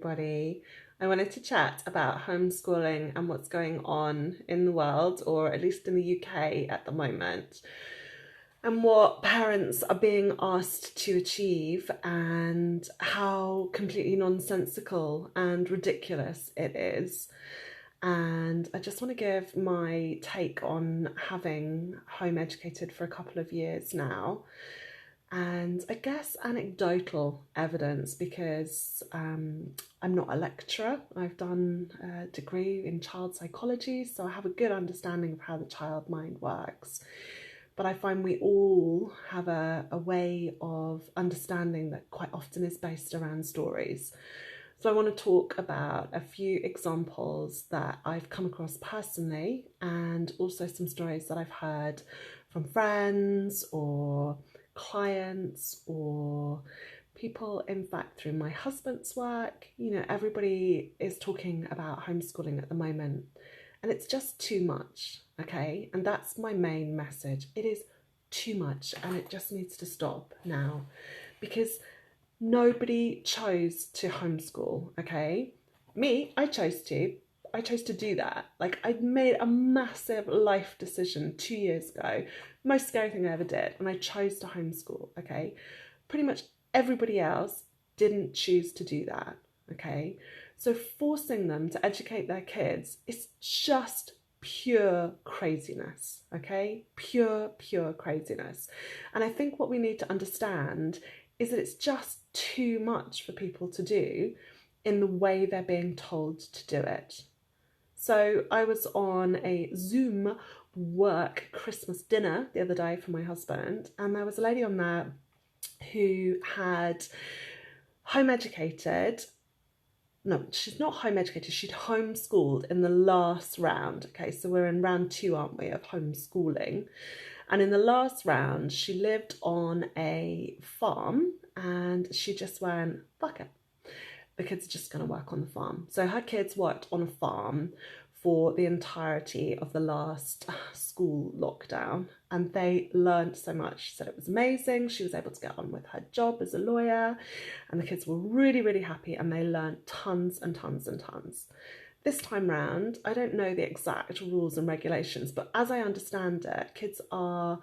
Everybody. I wanted to chat about homeschooling and what's going on in the world, or at least in the UK at the moment, and what parents are being asked to achieve, and how completely nonsensical and ridiculous it is. And I just want to give my take on having home educated for a couple of years now, and I guess anecdotal evidence because I'm not a lecturer. I've done a degree in child psychology, so I have a good understanding of how the child mind works. But I find we all have a way of understanding that quite often is based around stories. So I want to talk about a few examples that I've come across personally, and also some stories that I've heard from friends or clients or people, in fact, through my husband's work. You know, everybody is talking about homeschooling at the moment, and it's just too much, okay? And that's my main message. It is too much, and it just needs to stop now, because nobody chose to homeschool, okay? Me, I chose to. I chose to do that. Like, I made a massive life decision 2 years ago, most scary thing I ever did, and I chose to homeschool, okay? Pretty much everybody else didn't choose to do that, okay? So forcing them to educate their kids is just pure craziness, okay? Pure craziness. And I think what we need to understand is that it's just too much for people to do in the way they're being told to do it. So I was on a Zoom work Christmas dinner the other day for my husband, and there was a lady on there who had home educated. No, she's not home educated, she'd homeschooled in the last round. Okay, so we're in round 2, aren't we, of homeschooling. And in the last round, she lived on a farm, and she just went, fuck it, the kids are just going to work on the farm. So her kids worked on a farm for the entirety of the last school lockdown, and they learned so much. She said it was amazing. She was able to get on with her job as a lawyer, and the kids were really happy, and they learned tons and tons and tons. This time round, I don't know the exact rules and regulations, but as I understand it, kids are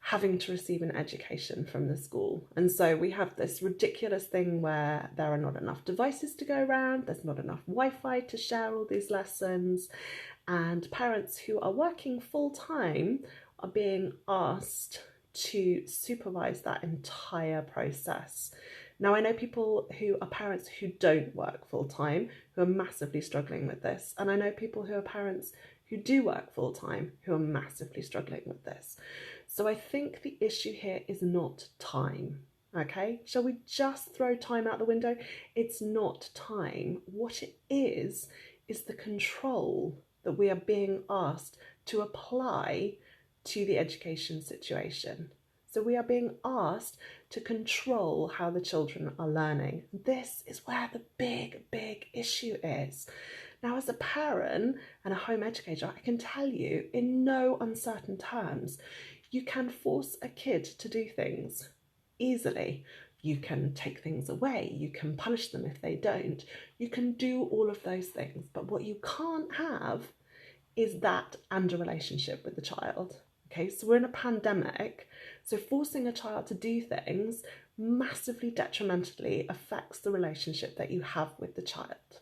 having to receive an education from the school. And so we have this ridiculous thing where there are not enough devices to go around, there's not enough Wi-Fi to share all these lessons, and parents who are working full-time are being asked to supervise that entire process. Now, I know people who are parents who don't work full-time who are massively struggling with this, and I know people who are parents who do work full-time who are massively struggling with this. So I think the issue here is not time, okay? Shall we just throw time out the window? It's not time. What it is the control that we are being asked to apply to the education situation. So we are being asked to control how the children are learning. This is where the big issue is. Now, as a parent and a home educator, I can tell you in no uncertain terms, you can force a kid to do things easily. You can take things away. You can punish them if they don't. You can do all of those things. But what you can't have is that and a relationship with the child. Okay, so we're in a pandemic. So forcing a child to do things massively detrimentally affects the relationship that you have with the child.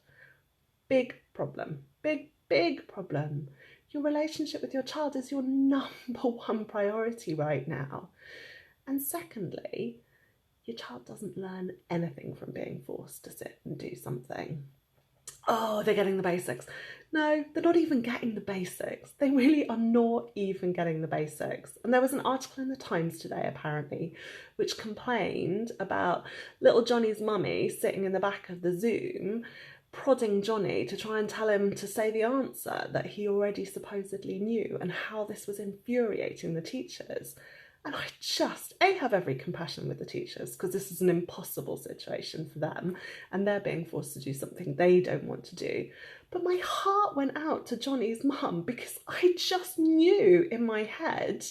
Big problem. Big problem. Your relationship with your child is your number one priority right now. And secondly, your child doesn't learn anything from being forced to sit and do something. Oh, they're getting the basics. No, they're not even getting the basics. They really are not even getting the basics. And there was an article in the Times today, apparently, which complained about little Johnny's mummy sitting in the back of the Zoom prodding Johnny to try and tell him to say the answer that he already supposedly knew, and how this was infuriating the teachers. And I just, have every compassion with the teachers, because this is an impossible situation for them and they're being forced to do something they don't want to do. But my heart went out to Johnny's mum, because I just knew in my head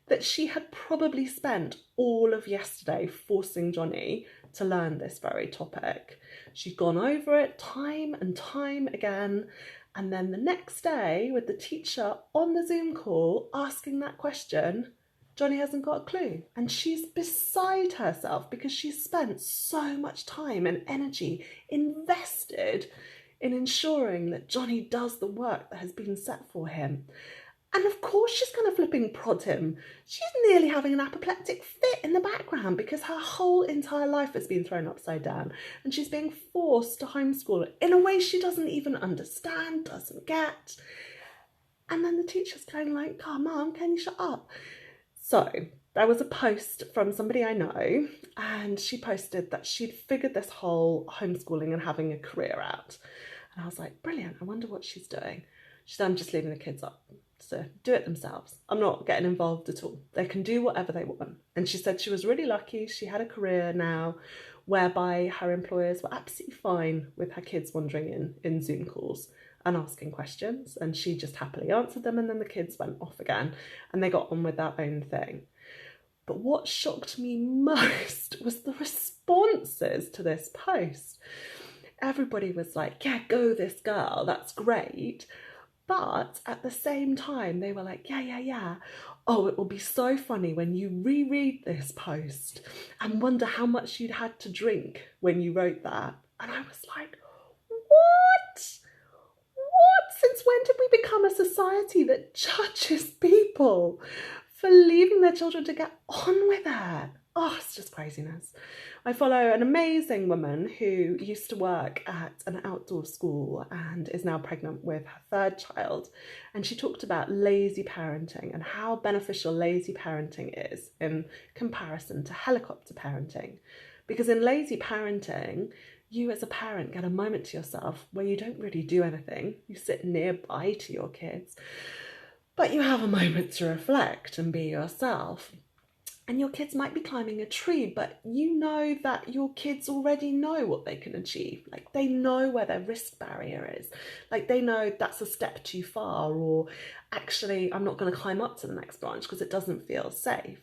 that she had probably spent all of yesterday forcing Johnny to learn this very topic. She'd gone over it time and time again. And then the next day, with the teacher on the Zoom call asking that question, Johnny hasn't got a clue. And she's beside herself because she's spent so much time and energy invested in ensuring that Johnny does the work that has been set for him. And of course she's going to flipping prod him. She's nearly having an apoplectic fit in the background because her whole entire life has been thrown upside down and she's being forced to homeschool in a way she doesn't even understand, doesn't get. And then the teacher's going like, "Oh, Mum, can you shut up?" So there was a post from somebody I know, and she posted that she'd figured this whole homeschooling and having a career out. And I was like, brilliant, I wonder what she's doing. She said, "I'm just leaving the kids up to do it themselves. I'm not getting involved at all. They can do whatever they want." And she said she was really lucky. She had a career now whereby her employers were absolutely fine with her kids wandering in Zoom calls and asking questions. And she just happily answered them. And then the kids went off again and they got on with their own thing. But what shocked me most was the responses to this post. Everybody was like, "Yeah, go this girl, that's great." But at the same time, they were like, yeah. Oh, it will be so funny when you reread this post and wonder how much you'd had to drink when you wrote that. And I was like, what? Since when did we become a society that judges people for leaving their children to get on with it? Oh, it's just craziness. I follow an amazing woman who used to work at an outdoor school and is now pregnant with her third child. And she talked about lazy parenting and how beneficial lazy parenting is in comparison to helicopter parenting. Because in lazy parenting, you as a parent get a moment to yourself where you don't really do anything. You sit nearby to your kids, but you have a moment to reflect and be yourself. And your kids might be climbing a tree, but you know that your kids already know what they can achieve. Like, they know where their risk barrier is. Like, they know that's a step too far, or actually, I'm not going to climb up to the next branch because it doesn't feel safe.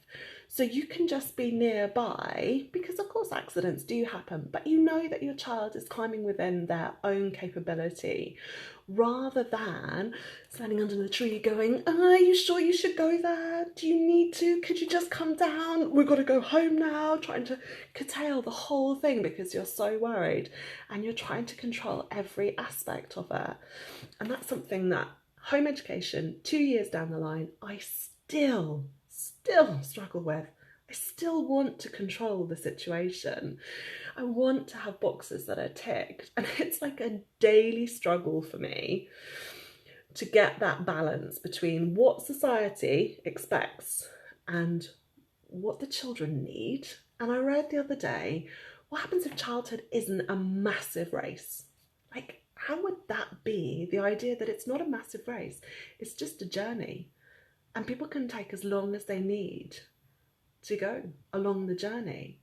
So you can just be nearby because, of course, accidents do happen, but you know that your child is climbing within their own capability, rather than standing under the tree going, "Are you sure you should go there? Do you need to? Could you just come down? We've got to go home now," trying to curtail the whole thing because you're so worried and you're trying to control every aspect of it. And that's something that home education, 2 years down the line, I still struggle with. I still want to control the situation. I want to have boxes that are ticked, and it's like a daily struggle for me to get that balance between what society expects and what the children need. And I read the other day, what happens if childhood isn't a massive race? Like, how would that be? The idea that it's not a massive race, it's just a journey. And people can take as long as they need to go along the journey.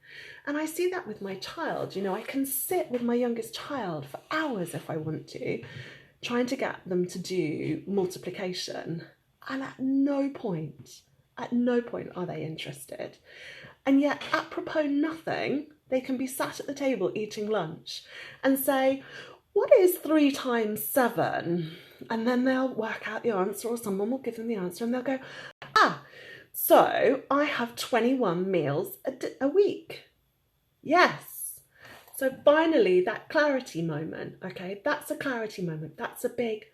And I see that with my child. You know, I can sit with my youngest child for hours if I want to, trying to get them to do multiplication. And at no point are they interested. And yet, apropos nothing, they can be sat at the table eating lunch and say, "What is 3 times 7? And then they'll work out the answer, or someone will give them the answer, and they'll go, so I have 21 meals a week. Yes. So finally, that clarity moment, okay, that's a clarity moment. That's a big,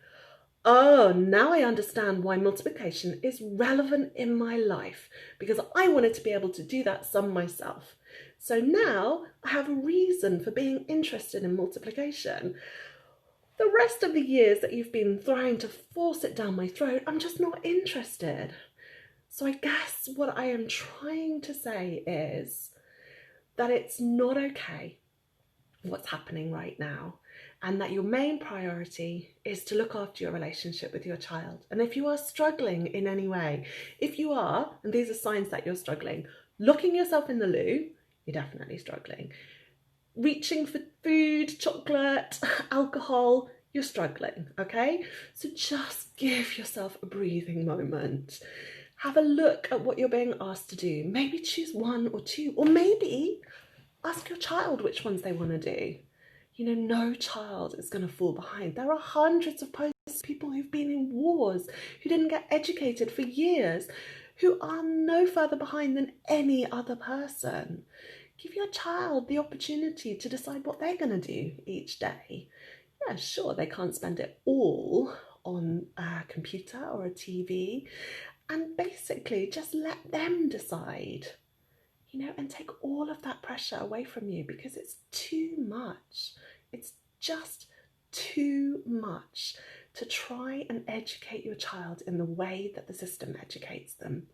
oh, now I understand why multiplication is relevant in my life, because I wanted to be able to do that sum myself. So now I have a reason for being interested in multiplication. The rest of the years that you've been trying to force it down my throat, I'm just not interested." So I guess what I am trying to say is that it's not okay what's happening right now, and that your main priority is to look after your relationship with your child. And if you are struggling in any way, if you are, and these are signs that you're struggling, locking yourself in the loo, you're definitely struggling. Reaching for food, chocolate, alcohol, you're struggling, okay? So just give yourself a breathing moment. Have a look at what you're being asked to do. Maybe choose 1 or 2, or maybe Ask your child which ones they want to do. You know, no child is going to fall behind. There are hundreds of people who've been in wars, who didn't get educated for years, who are no further behind than any other person. Give your child the opportunity to decide what they're going to do each day. Yeah, sure, they can't spend it all on a computer or a TV, and basically just let them decide, you know, and take all of that pressure away from you, because it's too much. It's just too much to try and educate your child in the way that the system educates them,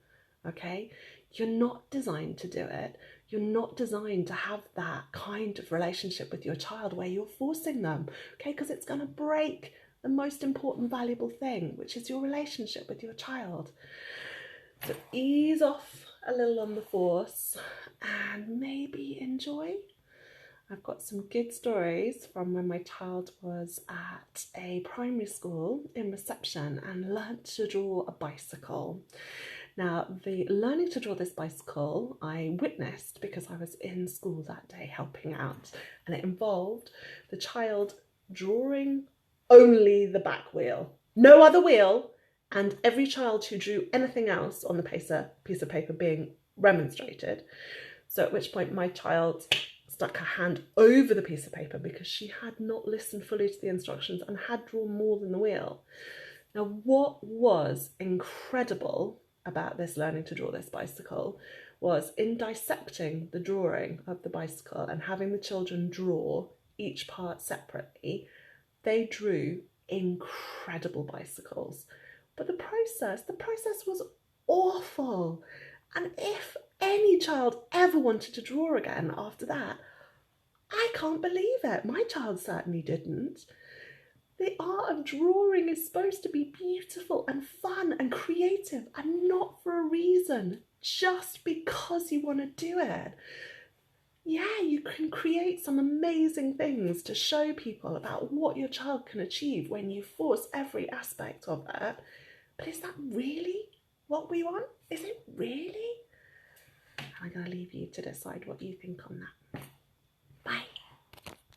okay? You're not designed to do it. You're not designed to have that kind of relationship with your child where you're forcing them, okay? Because it's going to break the most important, valuable thing, which is your relationship with your child. So ease off a little on the force and maybe enjoy. I've got some good stories from when my child was at a primary school in reception and learnt to draw a bicycle. Now, the learning to draw this bicycle I witnessed because I was in school that day helping out, and it involved the child drawing only the back wheel, no other wheel, and every child who drew anything else on the piece of paper being remonstrated. So at which point my child stuck her hand over the piece of paper because she had not listened fully to the instructions and had drawn more than the wheel. Now, what was incredible about this learning to draw this bicycle was in dissecting the drawing of the bicycle and having the children draw each part separately, they drew incredible bicycles. But the process was awful. And if any child ever wanted to draw again after that, I can't believe it. My child certainly didn't. The art of drawing is supposed to be beautiful and fun and creative, and not for a reason, just because you want to do it. Yeah, you can create some amazing things to show people about what your child can achieve when you force every aspect of it. But is that really what we want? Is it really? I'm going to leave you to decide what you think on that.